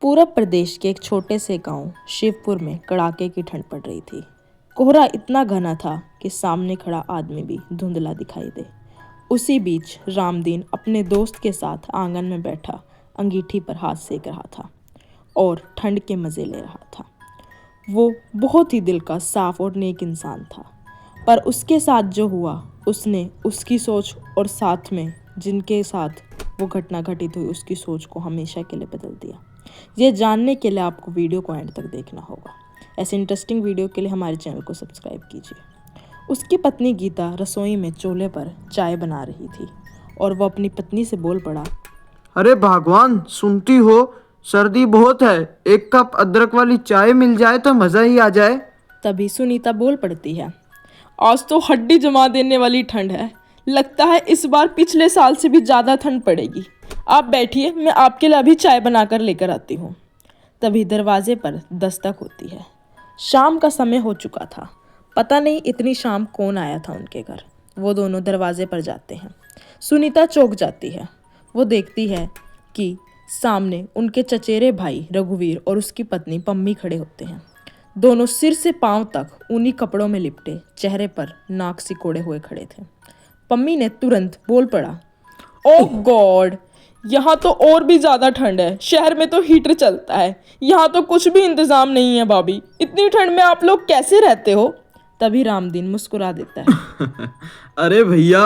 पूरब प्रदेश के एक छोटे से गांव शिवपुर में कड़ाके की ठंड पड़ रही थी। कोहरा इतना घना था कि सामने खड़ा आदमी भी धुंधला दिखाई दे। उसी बीच रामदीन अपने दोस्त के साथ आंगन में बैठा अंगीठी पर हाथ सेक रहा था और ठंड के मज़े ले रहा था। वो बहुत ही दिल का साफ और नेक इंसान था, पर उसके साथ जो हुआ उसने उसकी सोच और साथ में जिनके साथ वो घटना घटित हुई उसकी सोच को हमेशा के लिए बदल दिया। ये जानने के लिए आपको वीडियो को एंड तक देखना होगा। ऐसे इंटरेस्टिंग वीडियो के लिए हमारे चैनल को सब्सक्राइब कीजिए। उसकी पत्नी गीता रसोई में चूल्हे पर चाय बना रही थी और वो अपनी पत्नी से बोल पड़ा, अरे भगवान, सुनती हो, सर्दी बहुत है, एक कप अदरक वाली चाय मिल जाए तो मज़ा ही आ जाए। तभी सुनीता बोल पड़ती है, आज तो हड्डी जमा देने वाली ठंड है। लगता है इस बार पिछले साल से भी ज़्यादा ठंड पड़ेगी। आप बैठिए, मैं आपके लिए अभी चाय बनाकर लेकर आती हूँ। तभी दरवाजे पर दस्तक होती है। शाम का समय हो चुका था। पता नहीं इतनी शाम कौन आया था उनके घर। वो दोनों दरवाजे पर जाते हैं। सुनीता चौंक जाती है। वो देखती है कि सामने उनके चचेरे भाई रघुवीर और उसकी पत्नी पम्मी खड़े होते हैं। दोनों सिर से पांव तक ऊनी कपड़ों में लिपटे, चेहरे पर नाक सिकोड़े हुए खड़े थे। पम्मी ने तुरंत बोल पड़ा, ओह गॉड, यहाँ तो और भी ज़्यादा ठंड है। शहर में तो हीटर चलता है, यहाँ तो कुछ भी इंतज़ाम नहीं है। भाभी, इतनी ठंड में आप लोग कैसे रहते हो? तभी रामदीन मुस्कुरा देता है। अरे भैया,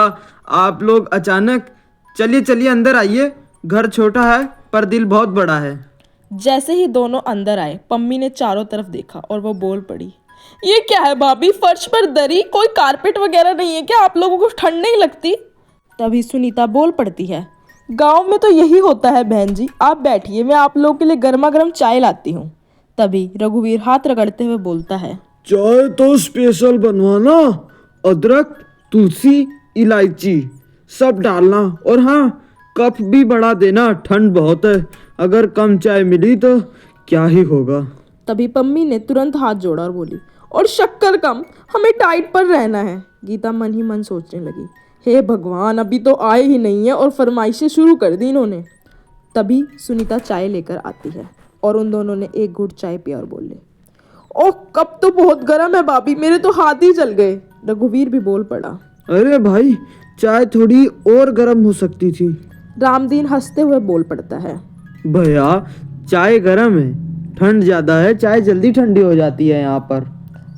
आप लोग अचानक, चलिए चलिए अंदर आइए। घर छोटा है पर दिल बहुत बड़ा है। जैसे ही दोनों अंदर आए, पम्मी ने चारों तरफ देखा और वो बोल पड़ी, ये क्या है भाभी, फर्श पर दरी, कोई कारपेट वगैरह नहीं है क्या? आप लोगों को ठंड नहीं लगती? तभी सुनीता बोल पड़ती है, गांव में तो यही होता है बहन जी, आप बैठिए, मैं आप लोगों के लिए गर्मा गर्म चाय लाती हूँ। तभी रघुवीर हाथ रगड़ते हुए बोलता है, चाय तो स्पेशल बनवाना, अदरक, तुलसी, इलायची सब डालना, और हाँ, कप भी बढ़ा देना, ठंड बहुत है। अगर कम चाय मिली तो क्या ही होगा। तभी पम्मी ने तुरंत हाथ जोड़ा और बोली, और शक्कर कम, हमें डाइट पर रहना है। गीता मन ही मन सोचने लगी, हे भगवान, अभी तो आए ही नहीं है और फरमाइशें शुरू कर दी इन्होंने। तभी सुनीता चाय लेकर आती है और उन दोनों ने एक घूंट चाय पिया और बोले, ओह कप तो बहुत गर्म है भाभी, मेरे तो हाथ ही जल गए। रघुवीर भी बोल पड़ा, अरे भाई, चाय थोड़ी और गर्म हो सकती थी। रामदीन हंसते हुए बोल पड़ता है, भैया, चाय गर्म है, ठंड ज्यादा है, चाय जल्दी ठंडी हो जाती है यहाँ पर।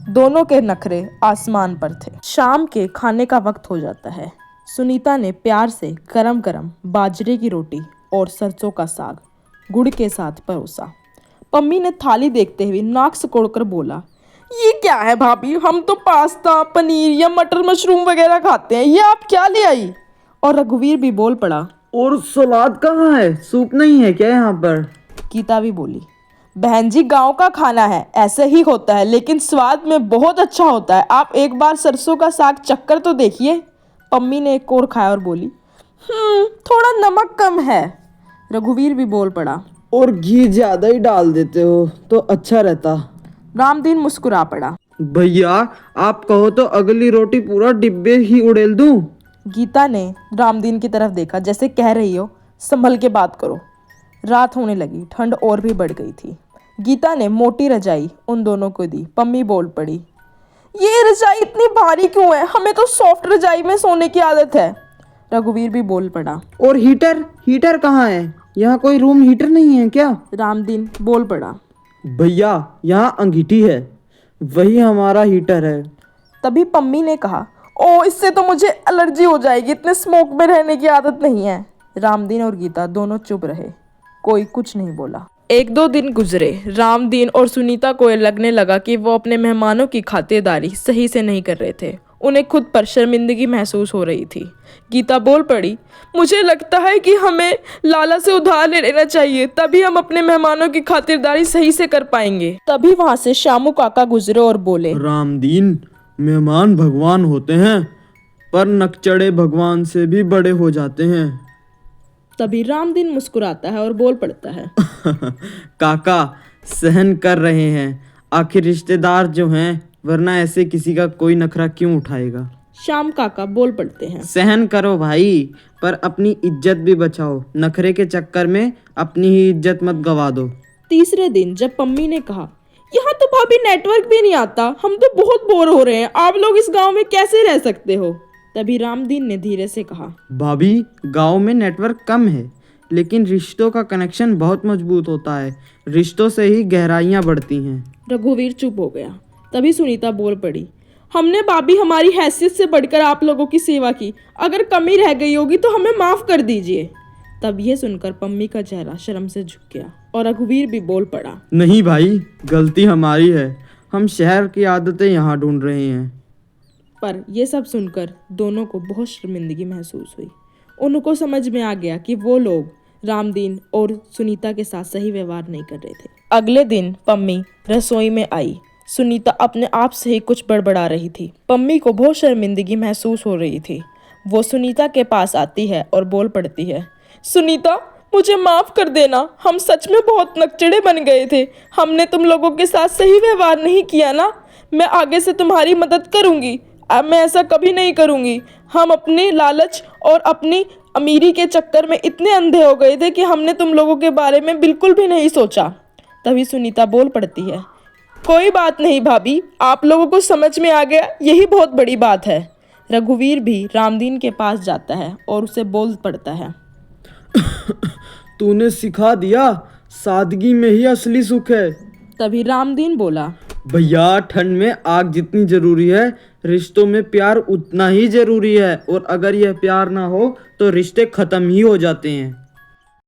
दोनों के नखरे आसमान पर थे। शाम के खाने का वक्त हो जाता है। सुनीता ने प्यार से गरम गरम बाजरे की रोटी और सरसों का साग गुड़ के साथ परोसा। पम्मी ने थाली देखते हुए नाक सिकोड़कर बोला, ये क्या है भाभी, हम तो पास्ता, पनीर या मटर मशरूम वगैरह खाते हैं, ये आप क्या ले आई? और रघुवीर भी बोल पड़ा, और सलाद कहाँ है? सूप नहीं है क्या यहाँ पर? गीता भी बोली, बहन जी, गांव का खाना है, ऐसे ही होता है, लेकिन स्वाद में बहुत अच्छा होता है। आप एक बार सरसों का साग चक्कर तो देखिए। पम्मी ने एक और खाया और बोली, थोड़ा नमक कम है। रघुवीर भी बोल पड़ा, और घी ज्यादा ही डाल देते हो तो अच्छा रहता। रामदीन मुस्कुरा पड़ा, भैया, आप कहो तो अगली रोटी पूरा डिब्बे ही उड़ेल दूं। गीता ने रामदीन की तरफ देखा, जैसे कह रही हो संभल के बात करो। रात होने लगी, ठंड और भी बढ़ गई थी। गीता ने मोटी रजाई उन दोनों को दी। पम्मी बोल पड़ी, ये रजाई इतनी भारी क्यों है, हमें तो सॉफ्ट रजाई में सोने की आदत है। रघुवीर भी बोल पड़ा, और हीटर कहाँ है? यहाँ कोई रूम हीटर नहीं है क्या? रामदीन बोल पड़ा। भैया, यहाँ अंगीठी है, वही हमारा हीटर है। तभी पम्मी ने कहा, ओ इससे तो मुझे एलर्जी हो जाएगी, इतने स्मोक में रहने की आदत नहीं है। रामदीन और गीता दोनों चुप रहे, कोई कुछ नहीं बोला। एक दो दिन गुजरे। रामदीन और सुनीता को लगने लगा कि वो अपने मेहमानों की खातिरदारी सही से नहीं कर रहे थे। उन्हें खुद पर शर्मिंदगी महसूस हो रही थी। गीता बोल पड़ी, मुझे लगता है कि हमें लाला से उधार ले लेना चाहिए, तभी हम अपने मेहमानों की खातिरदारी सही से कर पाएंगे। तभी वहां से श्यामू काका गुजरे और बोले, रामदीन, मेहमान भगवान होते हैं, पर नकचढ़े भगवान से भी बड़े हो जाते हैं। तभी रामदीन मुस्कुराता है और बोल पड़ता है, काका, सहन कर रहे हैं, आखिर रिश्तेदार जो हैं, वरना ऐसे किसी का कोई नखरा क्यों उठाएगा। श्याम काका बोल पड़ते हैं, सहन करो भाई, पर अपनी इज्जत भी बचाओ, नखरे के चक्कर में अपनी ही इज्जत मत गवा दो। तीसरे दिन जब पम्मी ने कहा, यहाँ तो भाभी नेटवर्क भी नहीं आता, हम तो बहुत बोर हो रहे हैं, आप लोग इस गांव में कैसे रह सकते हो? तभी रामदीन ने धीरे से कहा, भाभी गांव में नेटवर्क कम है, लेकिन रिश्तों का कनेक्शन बहुत मजबूत होता है। रिश्तों से ही गहराइयाँ बढ़ती हैं। रघुवीर चुप हो गया। तभी सुनीता बोल पड़ी, हमने भाभी हमारी हैसियत से बढ़कर आप लोगों की सेवा की, अगर कमी रह गई होगी तो हमें माफ कर दीजिए। तब ये सुनकर पम्मी का चेहरा शर्म से झुक गया और रघुवीर भी बोल पड़ा, नहीं भाई, गलती हमारी है, हम शहर की आदतें यहाँ ढूंढ रहे हैं। पर यह सब सुनकर दोनों को बहुत शर्मिंदगी महसूस हुई। उनको समझ में आ गया कि वो लोग रामदीन और सुनीता के साथ सही व्यवहार नहीं कर रहे थे। अगले दिन पम्मी रसोई में आई। सुनीता अपने आप से ही कुछ बड़बड़ा रही थी। पम्मी को बहुत शर्मिंदगी महसूस हो रही थी। वो सुनीता के पास आती है और बोल पड़ती है, सुनीता मुझे माफ कर देना, हम सच में बहुत नकचड़े बन गए थे, हमने तुम लोगों के साथ सही व्यवहार नहीं किया ना। मैं आगे से तुम्हारी मदद करूंगी, अब मैं ऐसा कभी नहीं करूंगी। हम अपने लालच और अपनी अमीरी के चक्कर में इतने अंधे हो गए थे कि हमने तुम लोगों के बारे में बिल्कुल भी नहीं सोचा। तभी सुनीता बोल पड़ती है, कोई बात नहीं भाभी, आप लोगों को समझ में आ गया, यही बहुत बड़ी बात है। रघुवीर भी रामदीन के पास जाता है और उसे बोल पड़ता है, तूने सिखा दिया, सादगी में ही असली सुख है। तभी रामदीन बोला, भैया ठंड में आग जितनी जरूरी है, रिश्तों में प्यार उतना ही जरूरी है, और अगर यह प्यार ना हो तो रिश्ते खत्म ही हो जाते हैं।